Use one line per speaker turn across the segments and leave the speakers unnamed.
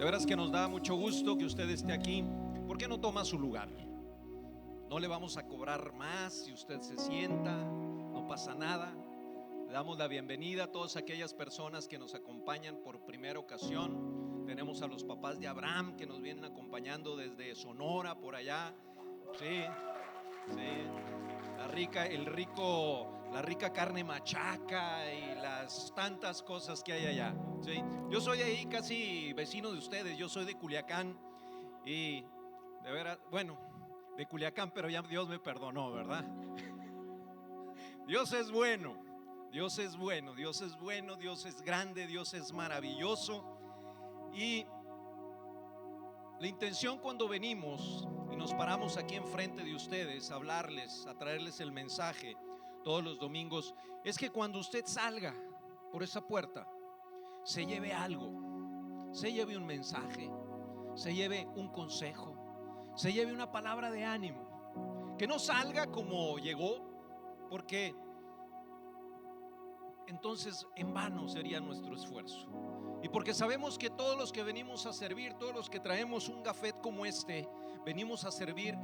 De veras que nos da mucho gusto que usted esté aquí. ¿Por qué no toma su lugar? No le vamos a cobrar más si usted se sienta, no pasa nada. Le damos la bienvenida a todas aquellas personas que nos acompañan por primera ocasión. Tenemos a los papás de Abraham que nos vienen acompañando desde Sonora, por allá. Sí, sí. La rica carne machaca y las tantas cosas que hay allá. Sí. Yo soy ahí casi vecino de ustedes. Yo soy de Culiacán y de veras, bueno, de Culiacán, pero ya Dios me perdonó, ¿verdad? Dios es bueno, Dios es bueno, Dios es bueno, Dios es grande, Dios es maravilloso. Y la intención cuando venimos y nos paramos aquí enfrente de ustedes a hablarles, a traerles el mensaje todos los domingos, es que cuando usted salga por esa puerta, se lleve algo, se lleve un mensaje, se lleve un consejo, se lleve una palabra de ánimo. Que no salga como llegó, porque entonces en vano sería nuestro esfuerzo. Y porque sabemos que todos los que venimos a servir, todos los que traemos un gafet como este, venimos a servir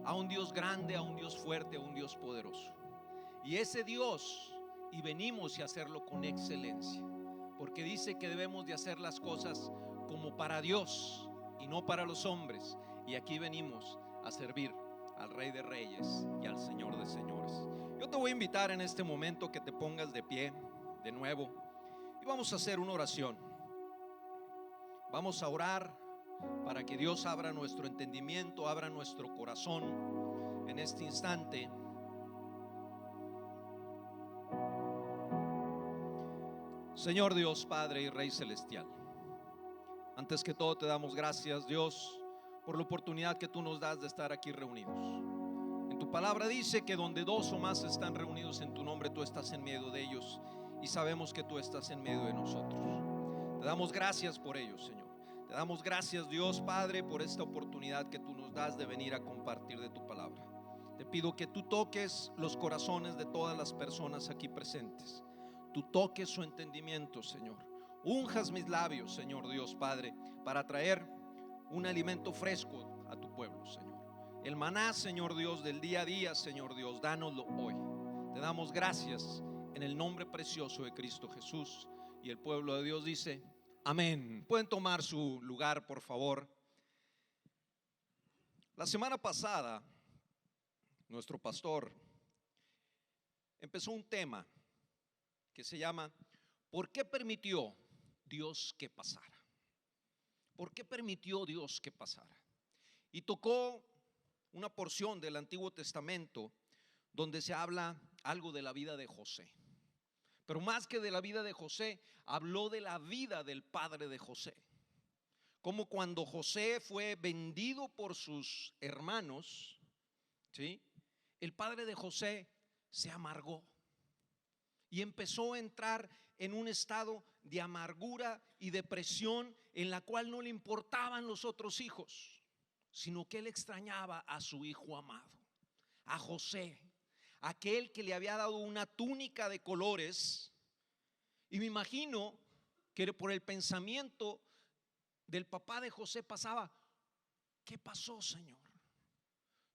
a un Dios grande, a un Dios fuerte, a un Dios poderoso. Y ese Dios, y venimos a hacerlo con excelencia, porque dice que debemos de hacer las cosas como para Dios y no para los hombres. Y aquí venimos a servir al Rey de Reyes y al Señor de Señores. Yo te voy a invitar en este momento que te pongas de pie de nuevo y vamos a hacer una oración. Vamos a orar para que Dios abra nuestro entendimiento, abra nuestro corazón en este instante. Señor Dios, Padre y Rey Celestial, antes que todo te damos gracias, Dios, por la oportunidad que tú nos das de estar aquí reunidos. En tu palabra dice que donde dos o más están reunidos en tu nombre, tú estás en medio de ellos, y sabemos que tú estás en medio de nosotros. Te damos gracias por ello, Señor. Te damos gracias, Dios Padre, por esta oportunidad que tú nos das de venir a compartir de tu palabra. Te pido que tú toques los corazones de todas las personas aquí presentes. Tú toques su entendimiento, Señor. Unjas mis labios, Señor Dios Padre, para traer un alimento fresco a tu pueblo, Señor. El maná, Señor Dios, del día a día, Señor Dios, dánoslo hoy. Te damos gracias en el nombre precioso de Cristo Jesús. Y el pueblo de Dios dice: amén. Pueden tomar su lugar, por favor. La semana pasada, nuestro pastor empezó un tema que se llama ¿por qué permitió Dios que pasara? ¿Por qué permitió Dios que pasara? Y tocó una porción del Antiguo Testamento donde se habla algo de la vida de José. Pero más que de la vida de José, habló de la vida del padre de José. Como cuando José fue vendido por sus hermanos, ¿sí? El padre de José se amargó y empezó a entrar en un estado de amargura y depresión en la cual no le importaban los otros hijos, sino que él extrañaba a su hijo amado, a José, aquel que le había dado una túnica de colores. Y me imagino que por el pensamiento del papá de José pasaba: ¿qué pasó, Señor?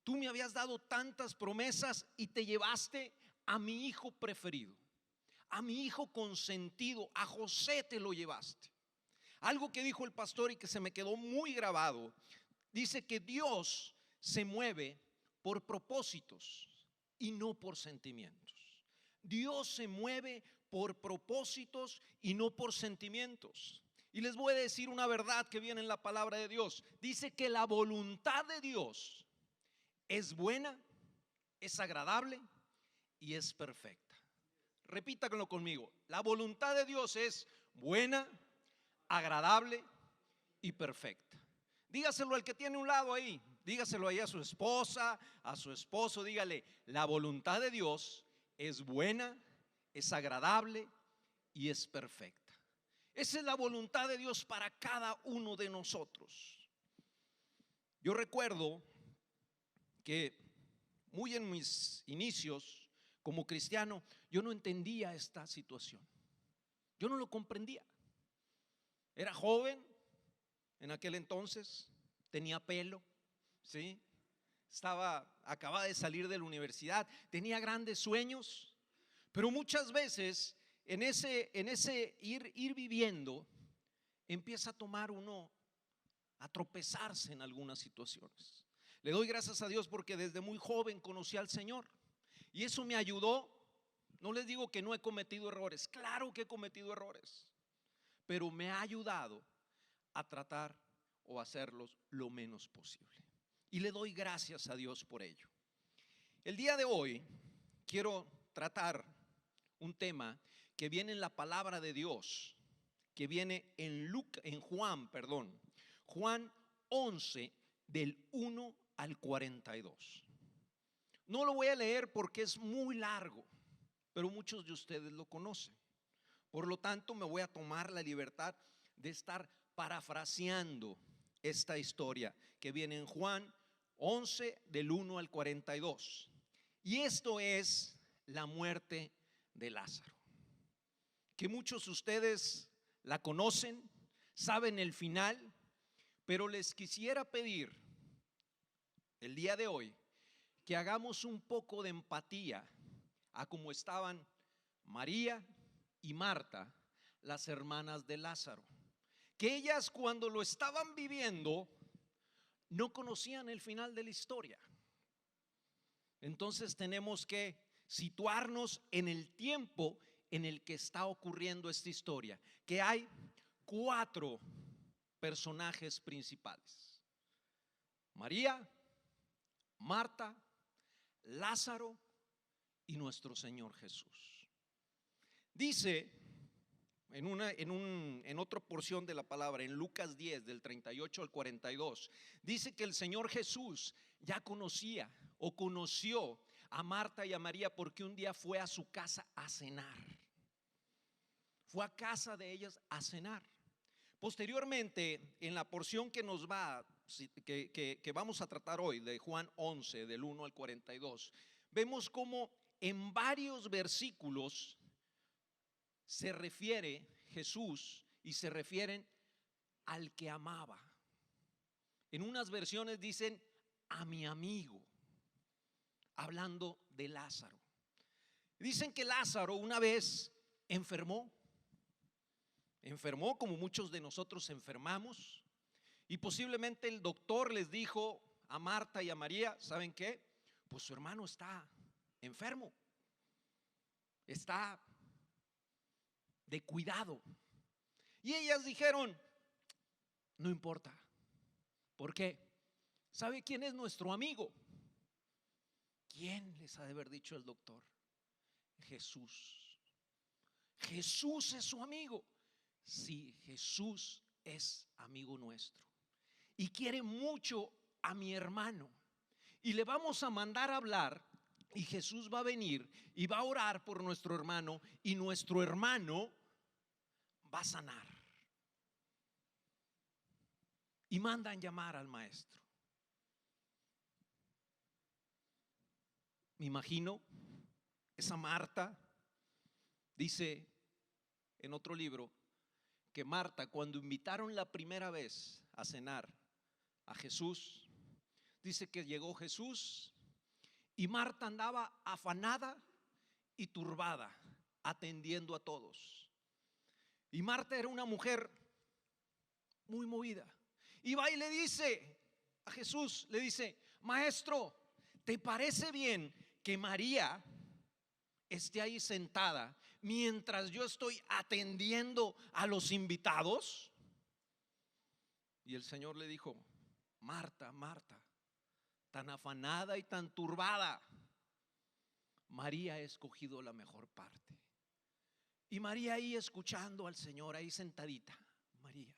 Tú me habías dado tantas promesas y te llevaste a mi hijo preferido, a mi hijo consentido, a José te lo llevaste. Algo que dijo el pastor y que se me quedó muy grabado, dice que Dios se mueve por propósitos y no por sentimientos. Dios se mueve por propósitos y no por sentimientos. Y les voy a decir una verdad que viene en la palabra de Dios. Dice que la voluntad de Dios es buena, es agradable y es perfecta. Repítanlo conmigo: la voluntad de Dios es buena, agradable y perfecta. Dígaselo al que tiene un lado ahí, dígaselo ahí a su esposa, a su esposo, dígale: la voluntad de Dios es buena, es agradable y es perfecta. Esa es la voluntad de Dios para cada uno de nosotros. Yo recuerdo que muy en mis inicios como cristiano, yo no entendía esta situación. Yo no lo comprendía. Era joven, en aquel entonces, tenía pelo, ¿sí? Acababa de salir de la universidad, tenía grandes sueños, pero muchas veces en ese ir viviendo, empieza a tomar uno, a tropezarse en algunas situaciones. Le doy gracias a Dios porque desde muy joven conocí al Señor y eso me ayudó. No les digo que no he cometido errores, claro que he cometido errores, pero me ha ayudado a tratar o hacerlos lo menos posible. Y le doy gracias a Dios por ello. El día de hoy quiero tratar un tema que viene en la palabra de Dios, que viene en Juan 11 del 1 al 42. No lo voy a leer porque es muy largo, pero muchos de ustedes lo conocen. Por lo tanto, me voy a tomar la libertad de estar parafraseando esta historia que viene en Juan 11 del 1 al 42. Y esto es la muerte de Lázaro, que muchos de ustedes la conocen, saben el final, pero les quisiera pedir el día de hoy que hagamos un poco de empatía a cómo estaban María y Marta, las hermanas de Lázaro, que ellas cuando lo estaban viviendo no conocían el final de la historia. Entonces tenemos que situarnos en el tiempo en el que está ocurriendo esta historia, que hay 4 personajes principales: María, Marta, Lázaro y nuestro Señor Jesús. Dice en otra porción de la palabra, en Lucas 10 del 38 al 42, dice que el Señor Jesús ya conocía o conoció a Marta y a María porque un día fue a su casa a cenar. Fue a casa de ellas a cenar. Posteriormente, en la porción que vamos a tratar hoy, de Juan 11 del 1 al 42, vemos cómo en varios versículos se refiere Jesús y se refieren al que amaba. En unas versiones dicen a mi amigo, hablando de Lázaro. Dicen que Lázaro una vez enfermó como muchos de nosotros enfermamos, y posiblemente el doctor les dijo a Marta y a María: ¿saben qué? Pues su hermano está enfermo, está de cuidado. Y ellas dijeron: no importa. ¿Por qué? ¿Sabe quién es nuestro amigo? ¿Quién les ha de haber dicho el doctor? Jesús. Jesús es su amigo. Sí, Jesús es amigo nuestro y quiere mucho a mi hermano, y le vamos a mandar a hablar, y Jesús va a venir y va a orar por nuestro hermano, y nuestro hermano va a sanar. Y mandan llamar al maestro. Me imagino esa Marta. Dice en otro libro que Marta, cuando invitaron la primera vez a cenar a Jesús, dice que llegó Jesús y Marta andaba afanada y turbada, atendiendo a todos. Y Marta era una mujer muy movida. Y va y le dice a Jesús, le dice: maestro, ¿te parece bien que María esté ahí sentada mientras yo estoy atendiendo a los invitados? Y el Señor le dijo: Marta, Marta, tan afanada y tan turbada, María ha escogido la mejor parte. Y María ahí escuchando al Señor, ahí sentadita, María,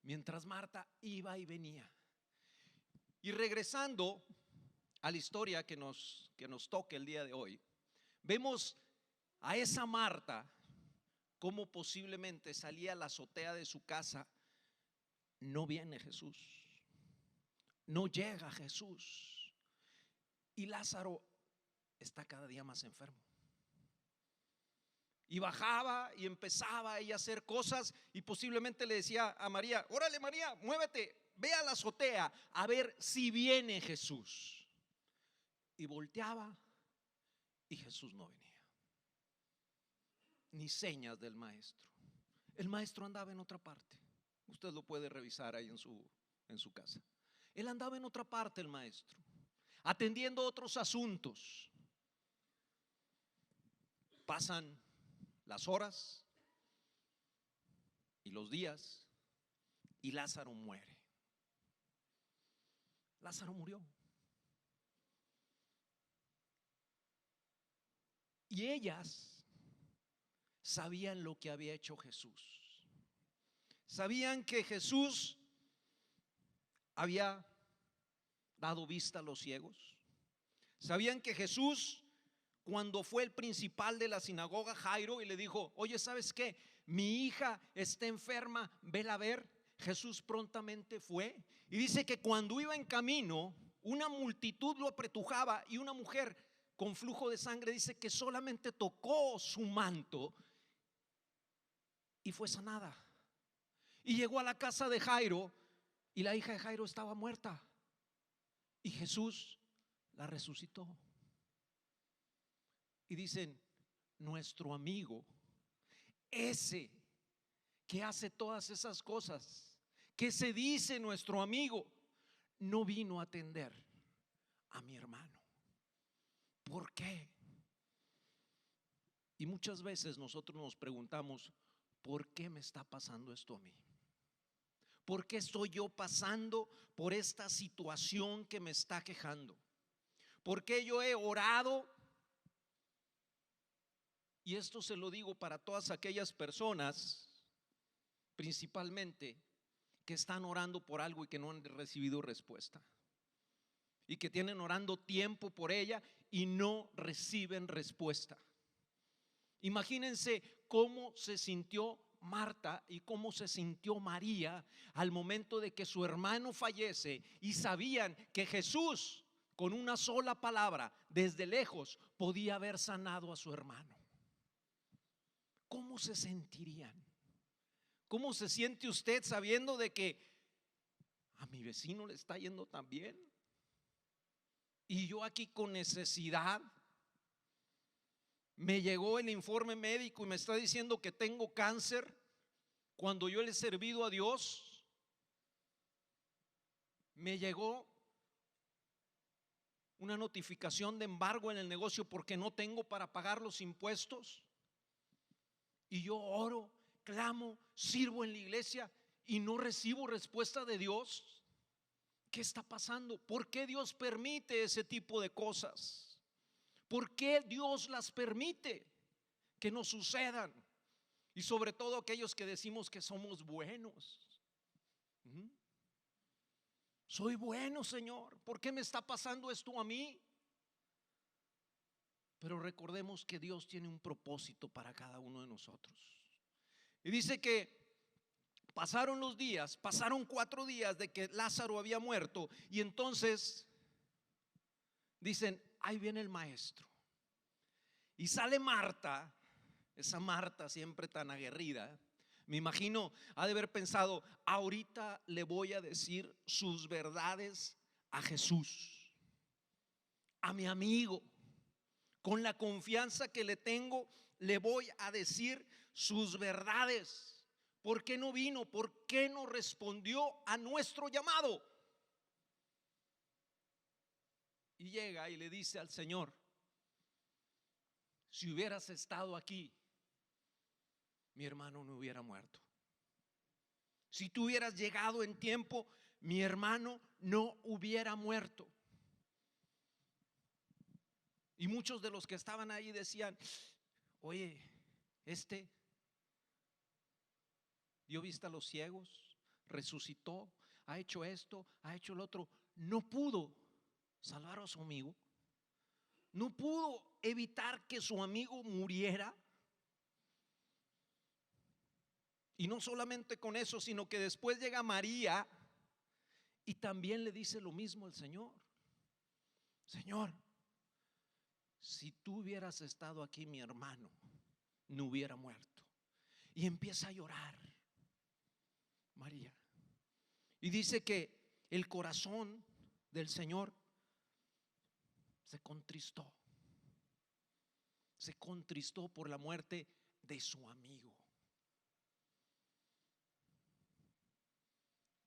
mientras Marta iba y venía. Y regresando a la historia que nos toca el día de hoy, vemos a esa Marta como posiblemente salía a la azotea de su casa. No viene Jesús, no llega Jesús, y Lázaro está cada día más enfermo. Y bajaba y empezaba ella a hacer cosas y posiblemente le decía a María: órale María, muévete, ve a la azotea a ver si viene Jesús. Y volteaba y Jesús no venía, ni señas del maestro. El maestro andaba en otra parte. Usted lo puede revisar ahí en su casa. Él andaba en otra parte, el maestro, atendiendo otros asuntos. Pasan las horas y los días y Lázaro muere. Lázaro murió. Y ellas sabían lo que había hecho Jesús. Sabían que Jesús había dado vista a los ciegos. Sabían que Jesús, cuando fue el principal de la sinagoga, Jairo, y le dijo: oye, ¿sabes qué? Mi hija está enferma, vela a ver. Jesús prontamente fue. Y dice que cuando iba en camino, una multitud lo apretujaba y una mujer con flujo de sangre, dice que solamente tocó su manto y fue sanada. Y llegó a la casa de Jairo y la hija de Jairo estaba muerta. Y Jesús la resucitó. Y dicen: nuestro amigo, ese que hace todas esas cosas, que se dice nuestro amigo, no vino a atender a mi hermano. ¿Por qué? Y muchas veces nosotros nos preguntamos: ¿por qué me está pasando esto a mí? ¿Por qué estoy yo pasando por esta situación que me está quejando? ¿Por qué yo he orado? Y esto se lo digo para todas aquellas personas, principalmente, que están orando por algo y que no han recibido respuesta, y que tienen orando tiempo por ella y no reciben respuesta. Imagínense cómo se sintió Marta y cómo se sintió María al momento de que su hermano fallece y sabían que Jesús, con una sola palabra, desde lejos, podía haber sanado a su hermano. ¿Cómo se sentirían? ¿Cómo se siente usted sabiendo de que a mi vecino le está yendo tan bien y yo aquí con necesidad? Me llegó el informe médico y me está diciendo que tengo cáncer cuando yo le he servido a Dios. Me llegó una notificación de embargo en el negocio porque no tengo para pagar los impuestos. Y yo oro, clamo, sirvo en la iglesia y no recibo respuesta de Dios. ¿Qué está pasando? ¿Por qué Dios permite ese tipo de cosas? ¿Por qué Dios las permite que nos sucedan? Y sobre todo aquellos que decimos que somos buenos. Soy bueno, Señor, ¿por qué me está pasando esto a mí? Pero recordemos que Dios tiene un propósito para cada uno de nosotros. Y dice que pasaron los días, pasaron 4 días de que Lázaro había muerto. Y entonces dicen: ahí viene el maestro. Y sale Marta, esa Marta siempre tan aguerrida. Me imagino, ha de haber pensado: ahorita le voy a decir sus verdades a Jesús, a mi amigo. Con la confianza que le tengo, le voy a decir sus verdades. ¿Por qué no vino? ¿Por qué no respondió a nuestro llamado? Y llega y le dice al Señor: si hubieras estado aquí, mi hermano no hubiera muerto. Si tú hubieras llegado en tiempo, mi hermano no hubiera muerto. Y muchos de los que estaban ahí decían: oye, dio vista a los ciegos, resucitó, ha hecho esto, ha hecho lo otro. No pudo salvar a su amigo. No pudo evitar que su amigo muriera. Y no solamente con eso, sino que después llega María y también le dice lo mismo al Señor: Señor, si tú hubieras estado aquí, mi hermano no hubiera muerto. Y empieza a llorar María. Y dice que el corazón del Señor se contristó. Se contristó por la muerte de su amigo.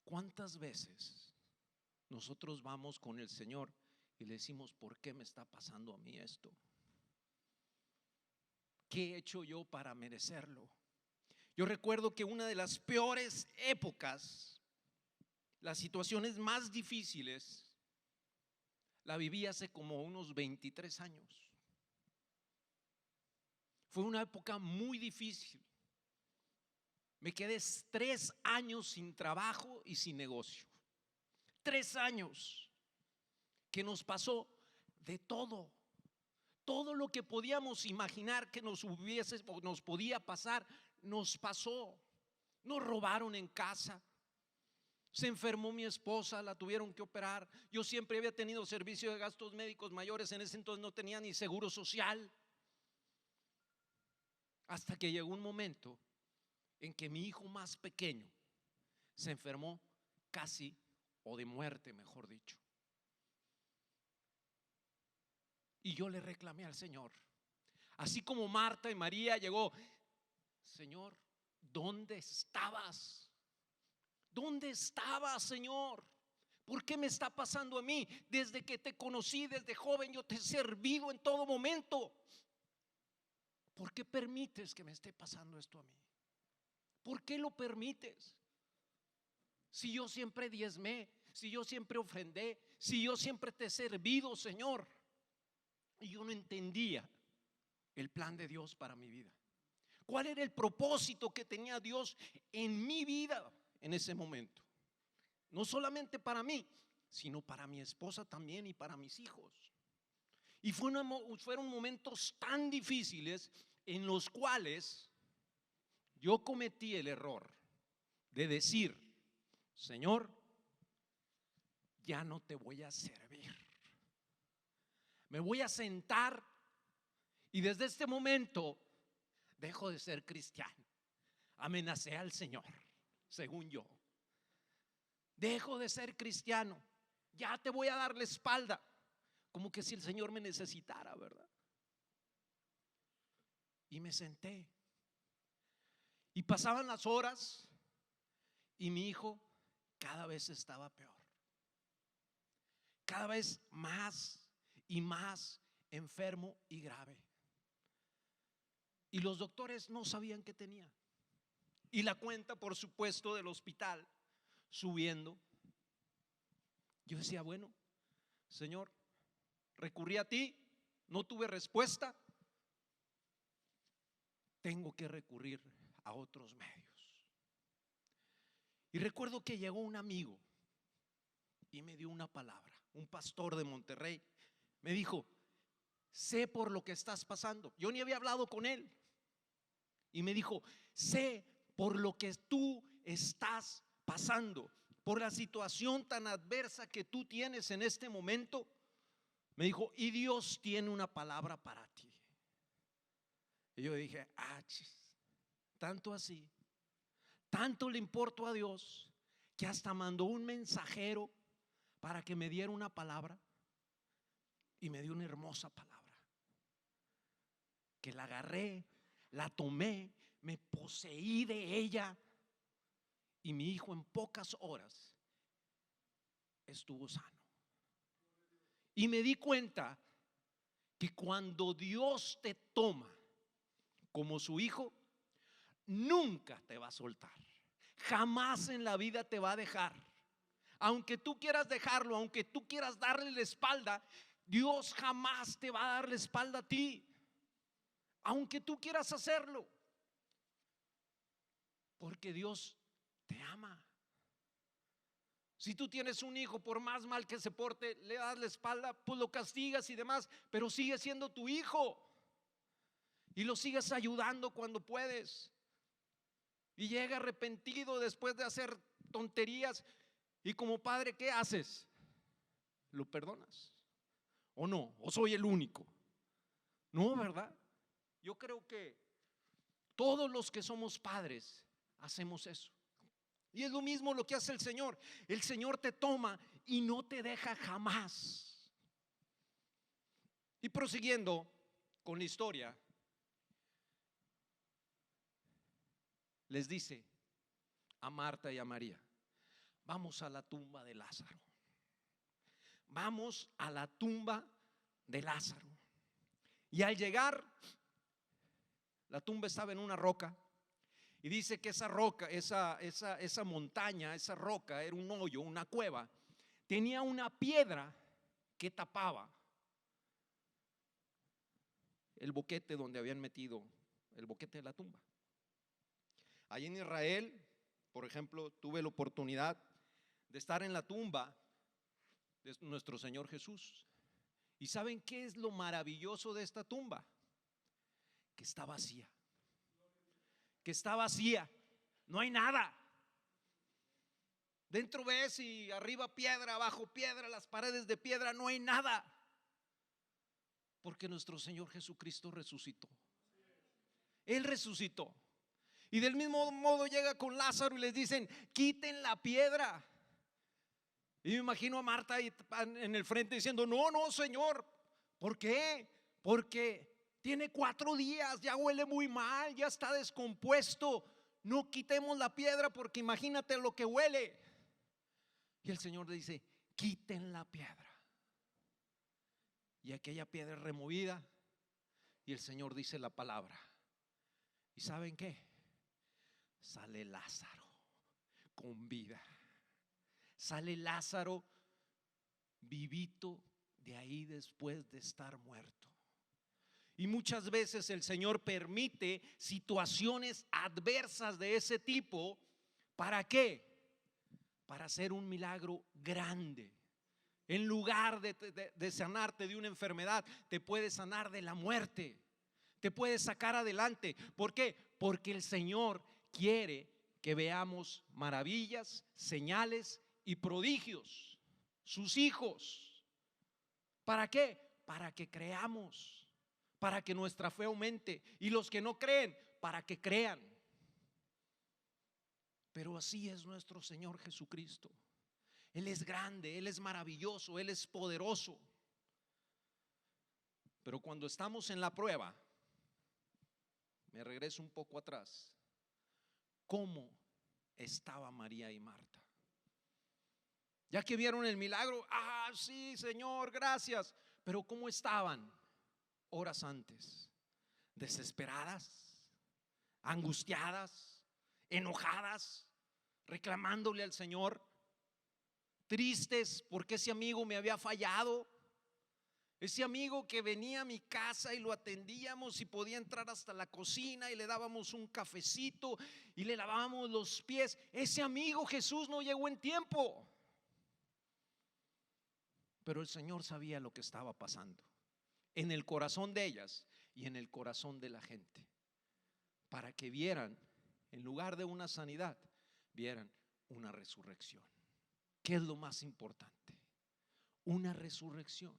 ¿Cuántas veces nosotros vamos con el Señor y le decimos: ¿por qué me está pasando a mí esto? ¿Qué he hecho yo para merecerlo? Yo recuerdo que una de las peores épocas, las situaciones más difíciles, la viví hace como unos 23 años. Fue una época muy difícil. Me quedé 3 años sin trabajo y sin negocio. 3 años que nos pasó de todo. Todo lo que podíamos imaginar que nos hubiese o nos podía pasar, nos pasó. Nos robaron en casa. Se enfermó mi esposa, la tuvieron que operar. Yo siempre había tenido servicio de gastos médicos mayores. En ese entonces no tenía ni seguro social. Hasta que llegó un momento en que mi hijo más pequeño se enfermó casi, o de muerte mejor dicho. Y yo le reclamé al Señor, así como Marta y María llegó: Señor, ¿dónde estabas? ¿Dónde estabas, Señor? ¿Por qué me está pasando a mí? Desde que te conocí, desde joven, yo te he servido en todo momento. ¿Por qué permites que me esté pasando esto a mí? ¿Por qué lo permites? Si yo siempre diezmé, si yo siempre ofrendé, si yo siempre te he servido, Señor. Y yo no entendía el plan de Dios para mi vida. ¿Cuál era el propósito que tenía Dios en mi vida en ese momento? No solamente para mí, sino para mi esposa también y para mis hijos. Y fueron momentos tan difíciles en los cuales yo cometí el error de decir: Señor, ya no te voy a servir. Me voy a sentar y desde este momento dejo de ser cristiano. Amenacé al Señor, según yo. Dejo de ser cristiano. Ya te voy a dar la espalda. Como que si el Señor me necesitara, ¿verdad? Y me senté. Y pasaban las horas y mi hijo cada vez estaba peor. Cada vez más y más enfermo y grave. Y los doctores no sabían qué tenía. Y la cuenta, por supuesto, del hospital subiendo. Yo decía: bueno, Señor, recurrí a ti, no tuve respuesta, tengo que recurrir a otros medios. Y recuerdo que llegó un amigo y me dio una palabra, un pastor de Monterrey. Me dijo: sé por lo que estás pasando. Yo ni había hablado con él. Y me dijo: sé por lo que tú estás pasando, por la situación tan adversa que tú tienes en este momento. Me dijo: y Dios tiene una palabra para ti. Y yo dije: tanto así, tanto le importó a Dios que hasta mandó un mensajero para que me diera una palabra. Y me dio una hermosa palabra que la agarré, la tomé, me poseí de ella y mi hijo en pocas horas estuvo sano. Y me di cuenta que cuando Dios te toma como su hijo, nunca te va a soltar. Jamás en la vida te va a dejar. Aunque tú quieras dejarlo, aunque tú quieras darle la espalda, Dios jamás te va a dar la espalda a ti, aunque tú quieras hacerlo, porque Dios te ama. Si tú tienes un hijo, por más mal que se porte, le das la espalda, pues lo castigas y demás, pero sigue siendo tu hijo y lo sigues ayudando cuando puedes. Y llega arrepentido después de hacer tonterías, y como padre, ¿qué haces? ¿Lo perdonas? ¿O no? ¿O soy el único? No, ¿verdad? Yo creo que Todos los que somos padres hacemos eso. Y es lo mismo lo que hace el Señor. El Señor te toma y no te deja jamás. Y prosiguiendo con la historia, les dice a Marta y a María: vamos a la tumba de Lázaro. Vamos a la tumba de Lázaro. Y al llegar, la tumba estaba en una roca. Y dice que esa roca, esa montaña, esa roca era un hoyo, una cueva. Tenía una piedra que tapaba el boquete donde habían metido el boquete de la tumba. Allí en Israel, por ejemplo, tuve la oportunidad de estar en la tumba de nuestro Señor Jesús. ¿Y saben qué es lo maravilloso de esta tumba? Que está vacía. Que está vacía. No hay nada. Dentro ves y arriba piedra, abajo piedra, las paredes de piedra, no hay nada. Porque nuestro Señor Jesucristo resucitó. Él resucitó. Y del mismo modo llega con Lázaro y les dicen: quiten la piedra. Y me imagino a Marta ahí en el frente diciendo: no, no, Señor. ¿Por qué? Porque tiene 4 días, ya huele muy mal, ya está descompuesto. No quitemos la piedra porque imagínate lo que huele. Y el Señor le dice: quiten la piedra. Y aquella piedra es removida y el Señor dice la palabra. ¿Y saben qué? Sale Lázaro con vida. Sale Lázaro vivito de ahí después de estar muerto. Y muchas veces el Señor permite situaciones adversas de ese tipo. ¿Para qué? Para hacer un milagro grande. En lugar de sanarte de una enfermedad, te puede sanar de la muerte. Te puede sacar adelante. ¿Por qué? Porque el Señor quiere que veamos maravillas, señales y prodigios. Sus hijos. ¿Para qué? Para que creamos. Para que nuestra fe aumente. Y los que no creen, para que crean. Pero así es nuestro Señor Jesucristo. Él es grande, Él es maravilloso, Él es poderoso. Pero cuando estamos en la prueba, me regreso un poco atrás. ¿Cómo estaba María y Marta? Ya que vieron el milagro, sí, Señor, gracias. Pero ¿cómo estaban horas antes? Desesperadas, angustiadas, enojadas, reclamándole al Señor, tristes porque ese amigo me había fallado. Ese amigo que venía a mi casa y lo atendíamos y podía entrar hasta la cocina y le dábamos un cafecito y le lavábamos los pies. Ese amigo Jesús no llegó en tiempo. Pero el Señor sabía lo que estaba pasando en el corazón de ellas y en el corazón de la gente, para que vieran, en lugar de una sanidad, vieran una resurrección. ¿Qué es lo más importante? Una resurrección.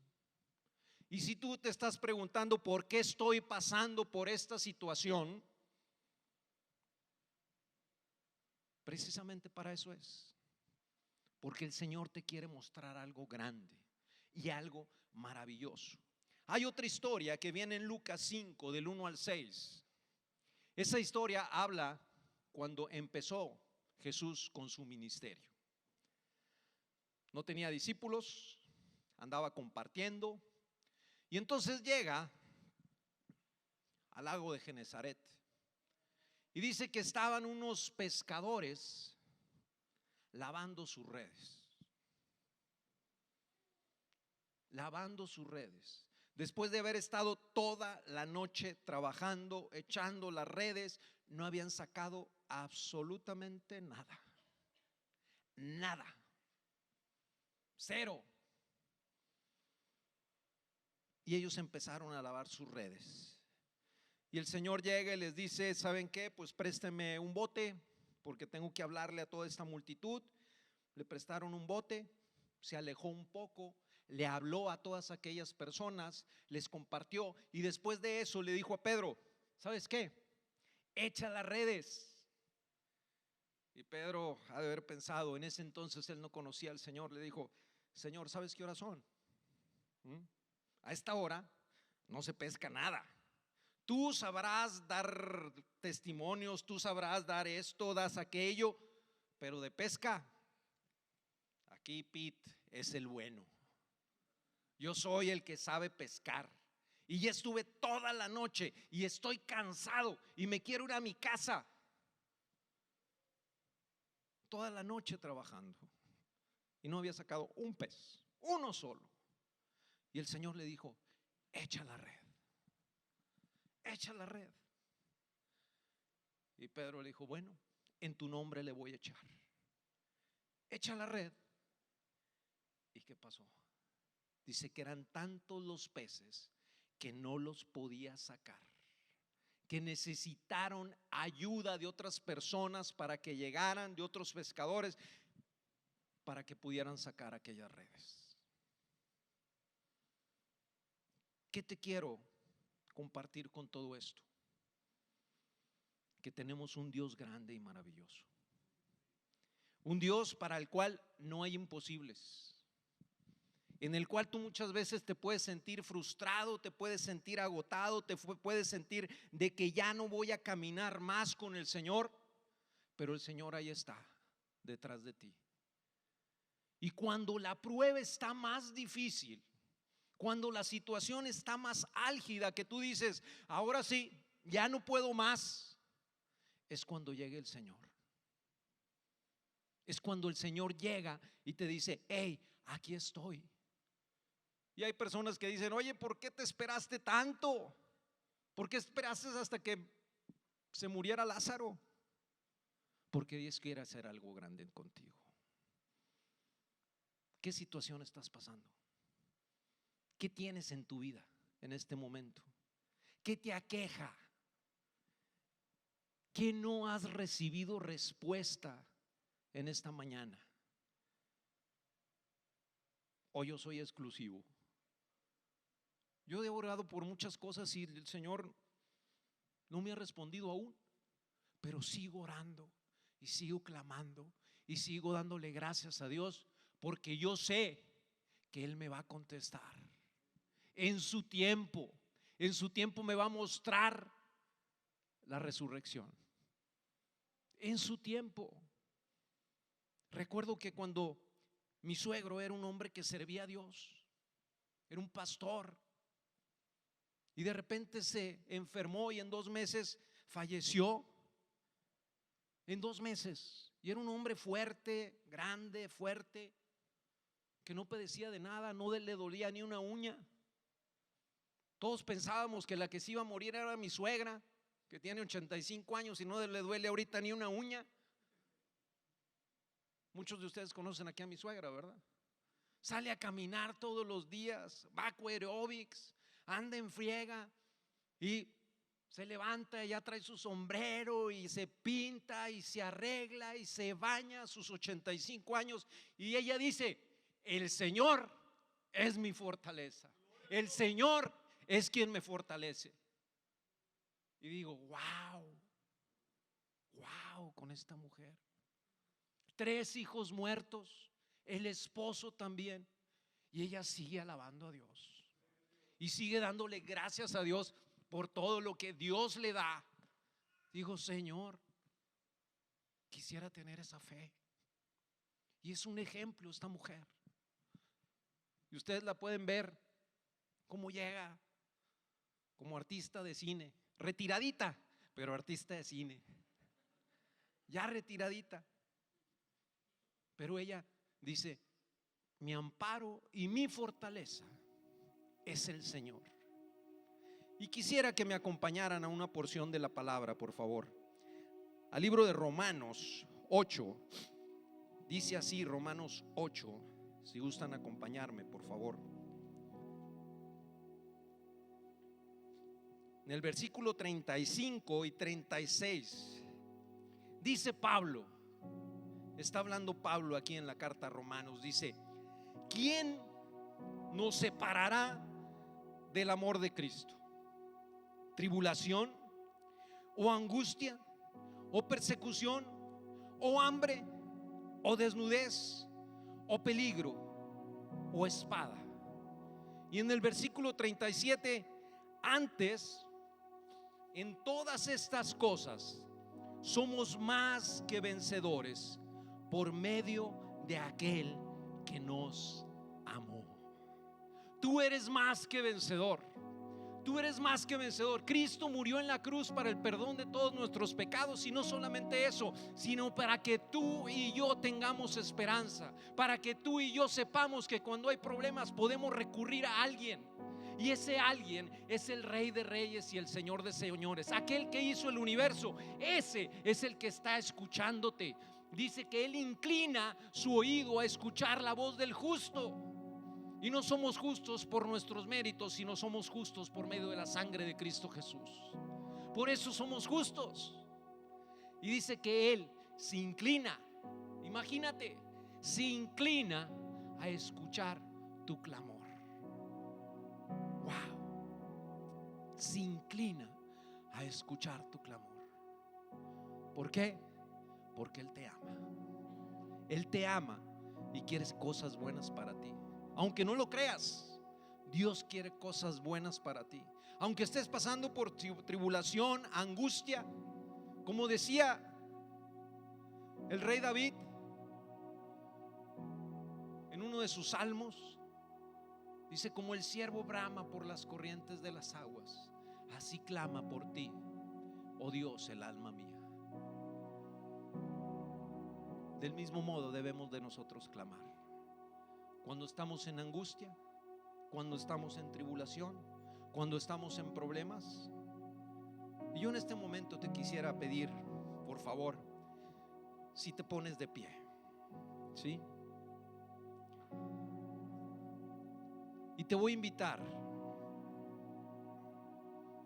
Y si tú te estás preguntando por qué estoy pasando por esta situación, precisamente para eso es. Porque el Señor te quiere mostrar algo grande y algo maravilloso. Hay otra historia que viene en Lucas 5 del 1 al 6. Esa historia habla cuando empezó Jesús con su ministerio. No tenía discípulos, andaba compartiendo. Y entonces llega al lago de Genezaret y dice que estaban unos pescadores lavando sus redes. Lavando sus redes. Después de haber estado toda la noche trabajando, echando las redes, no habían sacado absolutamente nada. Nada. Cero. Y ellos empezaron a lavar sus redes. Y el Señor llega y les dice: ¿saben qué? Pues présteme un bote, porque tengo que hablarle a toda esta multitud. Le prestaron un bote, se alejó un poco, le habló a todas aquellas personas, les compartió. Y después de eso le dijo a Pedro: ¿sabes qué? echa las redes. Y Pedro ha de haber pensado, en ese entonces él no conocía al Señor, le dijo: Señor, ¿sabes qué horas son? A esta hora no se pesca nada. Tú sabrás dar testimonios, tú sabrás dar esto, das aquello, pero de pesca, aquí Pete es el bueno. Yo soy el que sabe pescar. Y ya estuve toda la noche y estoy cansado y me quiero ir a mi casa. Toda la noche trabajando y no había sacado un pez, uno solo. Y el Señor le dijo: echa la red, echa la red. Y Pedro le dijo: bueno, en tu nombre le voy a echar. Echa la red. ¿Y qué pasó? Dice que eran tantos los peces que no los podía sacar, que necesitaron ayuda de otras personas para que llegaran, de otros pescadores, para que pudieran sacar aquellas redes. ¿Qué te quiero compartir con todo esto? Que tenemos un Dios grande y maravilloso, un Dios para el cual no hay imposibles, en el cual tú muchas veces te puedes sentir frustrado, te puedes sentir agotado, te puedes sentir de que ya no voy a caminar más con el Señor, pero el Señor ahí está, detrás de ti. Y cuando la prueba está más difícil, cuando la situación está más álgida, que tú dices: ahora sí, ya no puedo más, es cuando llega el Señor. Es cuando el Señor llega y te dice: hey, aquí estoy. Y hay personas que dicen: oye, ¿por qué te esperaste tanto? ¿Por qué esperaste hasta que se muriera Lázaro? Porque Dios quiere hacer algo grande contigo. ¿Qué situación estás pasando? ¿Qué tienes en tu vida en este momento? ¿Qué te aqueja? ¿Qué no has recibido respuesta en esta mañana? ¿O yo soy exclusivo? Yo he orado por muchas cosas y el Señor no me ha respondido aún, pero sigo orando y sigo clamando y sigo dándole gracias a Dios, porque yo sé que Él me va a contestar en su tiempo. En su tiempo me va a mostrar la resurrección. En su tiempo. Recuerdo que cuando mi suegro era un hombre que servía a Dios, era un pastor, y de repente se enfermó y en 2 meses falleció. En 2 meses. Y era un hombre fuerte, grande, fuerte, que no padecía de nada, no le dolía ni una uña. Todos pensábamos que la que se iba a morir era mi suegra, que tiene 85 años y no le duele ahorita ni una uña. Muchos de ustedes conocen aquí a mi suegra, ¿verdad? Sale a caminar todos los días, va a aeróbics, anda en friega y se levanta, ya trae su sombrero y se pinta y se arregla y se baña a sus 85 años. Y ella dice: el Señor es mi fortaleza, el Señor es quien me fortalece. Y digo: wow, wow, con esta mujer. 3 hijos muertos, el esposo también, y ella sigue alabando a Dios y sigue dándole gracias a Dios por todo lo que Dios le da. Digo: Señor, quisiera tener esa fe. Y es un ejemplo esta mujer. Y ustedes la pueden ver cómo llega como artista de cine, retiradita, pero artista de cine, ya retiradita. Pero ella dice: mi amparo y mi fortaleza es el Señor. Y quisiera que me acompañaran a una porción de la palabra, por favor, al libro de Romanos 8. Dice así, Romanos 8, si gustan acompañarme, por favor. En el versículo 35 y 36 dice Pablo, está hablando Pablo aquí en la carta a Romanos, dice: ¿quién nos separará del amor de Cristo? ¿Tribulación o angustia, o persecución, o hambre, o desnudez, o peligro, o espada. Y en el versículo 37, antes, en todas estas cosas, somos más que vencedores por medio de aquel que nos amó. Tú eres más que vencedor. Tú eres más que vencedor. Cristo murió en la cruz para el perdón de todos nuestros pecados, y no solamente eso, sino para que tú y yo tengamos esperanza, para que tú y yo sepamos que cuando hay problemas podemos recurrir a alguien. Y ese alguien es el Rey de Reyes y el Señor de Señores, aquel que hizo el universo. Ese es el que está escuchándote. Dice que Él inclina su oído a escuchar la voz del justo. Y no somos justos por nuestros méritos, sino somos justos por medio de la sangre de Cristo Jesús. Por eso somos justos. Y dice que Él se inclina, imagínate, se inclina a escuchar tu clamor. Wow. Se inclina a escuchar tu clamor. ¿Por qué? Porque Él te ama. Él te ama y quiere cosas buenas para ti. Aunque no lo creas, Dios quiere cosas buenas para ti. Aunque estés pasando por tribulación, angustia, como decía el rey David en uno de sus salmos, dice: como el ciervo brama por las corrientes de las aguas, así clama por ti, oh Dios, el alma mía. Del mismo modo debemos de nosotros clamar cuando estamos en angustia, cuando estamos en tribulación, cuando estamos en problemas. Y yo en este momento te quisiera pedir, por favor, si te pones de pie, ¿sí? Y te voy a invitar,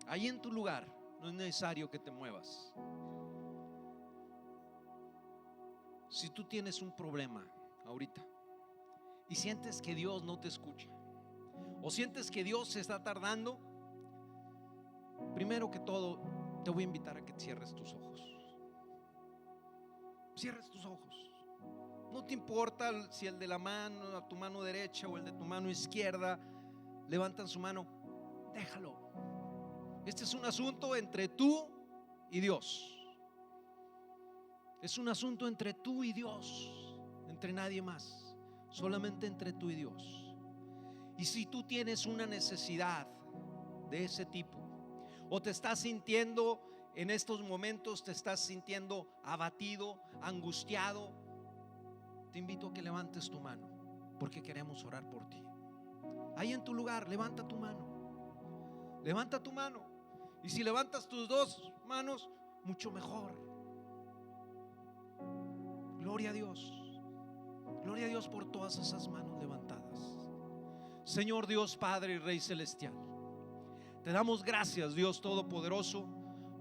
ahí en tu lugar, no es necesario que te muevas. Si tú tienes un problema ahorita y sientes que Dios no te escucha, o sientes que Dios se está tardando, primero que todo te voy a invitar a que cierres tus ojos. Cierres tus ojos. No te importa si el de la mano, tu mano derecha, o el de tu mano izquierda levantan su mano, déjalo. Este es un asunto entre tú y Dios. Es un asunto entre tú y Dios, entre nadie más. Solamente entre tú y Dios. Y si tú tienes una necesidad de ese tipo, o te estás sintiendo en estos momentos, te estás sintiendo abatido, angustiado, te invito a que levantes tu mano, porque queremos orar por ti. Ahí en tu lugar, levanta tu mano. Levanta tu mano. Y si levantas tus dos manos, mucho mejor. Gloria a Dios. Gloria a Dios por todas esas manos levantadas. Señor Dios, Padre y Rey Celestial, te damos gracias, Dios Todopoderoso,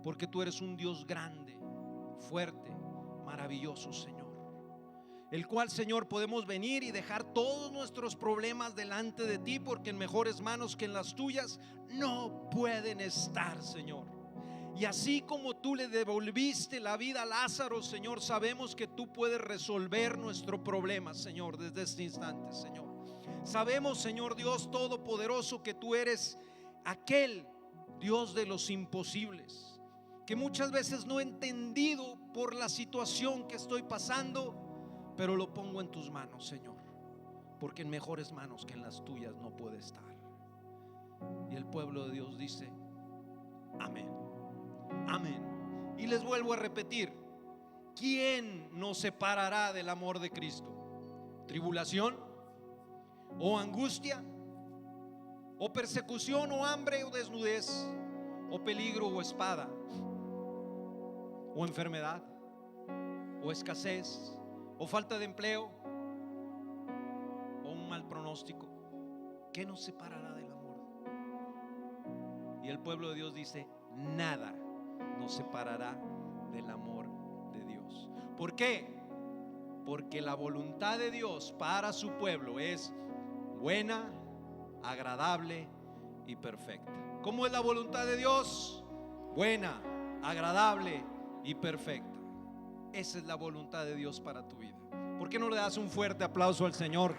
porque tú eres un Dios grande, fuerte, maravilloso, Señor, el cual, Señor, podemos venir y dejar todos nuestros problemas delante de ti, porque en mejores manos que en las tuyas no pueden estar, Señor. Y así como tú le devolviste la vida a Lázaro, Señor, sabemos que tú puedes resolver nuestro problema, Señor, desde este instante, Señor. Sabemos, Señor Dios Todopoderoso, que tú eres aquel Dios de los imposibles, que muchas veces no he entendido por la situación que estoy pasando, pero lo pongo en tus manos, Señor, porque en mejores manos que en las tuyas no puede estar. Y el pueblo de Dios dice: amén. Amén. Y les vuelvo a repetir: ¿quién nos separará del amor de Cristo? ¿Tribulación? ¿O angustia? ¿O persecución? ¿O hambre? ¿O desnudez? ¿O peligro? ¿O espada? ¿O enfermedad? ¿O escasez? ¿O falta de empleo? ¿O un mal pronóstico? ¿Qué nos separará del amor? Y el pueblo de Dios dice: nada nos separará del amor de Dios. ¿Por qué? Porque la voluntad de Dios para su pueblo es buena, agradable y perfecta. ¿Cómo es la voluntad de Dios? Buena, agradable y perfecta. Esa es la voluntad de Dios para tu vida. ¿Por qué no le das un fuerte aplauso al Señor?